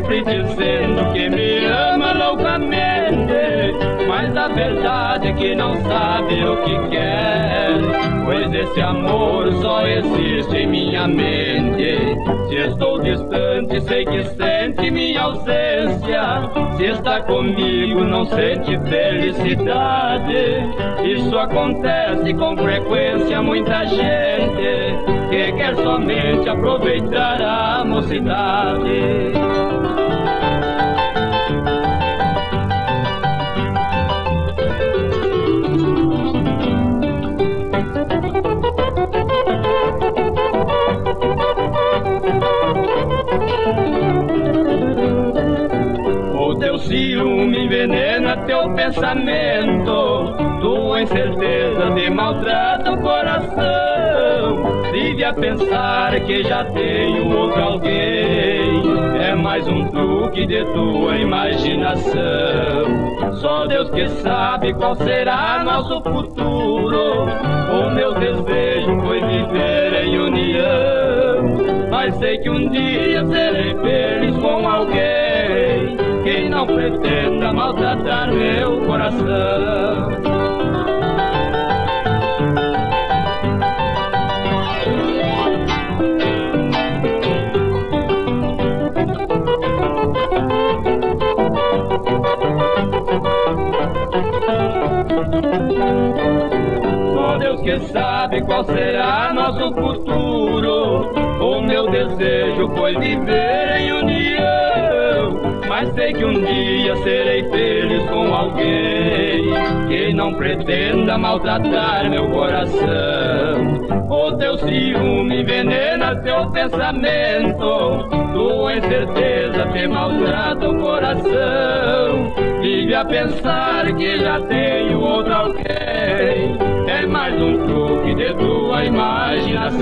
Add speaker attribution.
Speaker 1: sempre dizendo que me ama loucamente, mas a verdade é que não sabe o que quer, pois esse amor só existe em minha mente. Se estou distante, sei que sente minha ausência. Se está comigo, não sente felicidade. Isso acontece com frequência, muita gente que quer somente aproveitar a mocidade. O teu ciúme envenena teu pensamento, tua incerteza te maltrata o coração. Vive a pensar que já tenho outro alguém, é mais um truque de tua imaginação. Só Deus que sabe qual será nosso futuro. O meu desejo foi viver em união, mas sei que um dia serei feliz com alguém que não pretenda maltratar meu coração. Só Deus que sabe qual será nosso futuro. O meu desejo foi viver em união, mas sei que um dia serei feliz com alguém que não pretenda maltratar meu coração. O teu ciúme envenena teu pensamento, tua incerteza te maltrata o coração. Vive a pensar que já tenho outro alguém, é mais um truque de tua imaginação.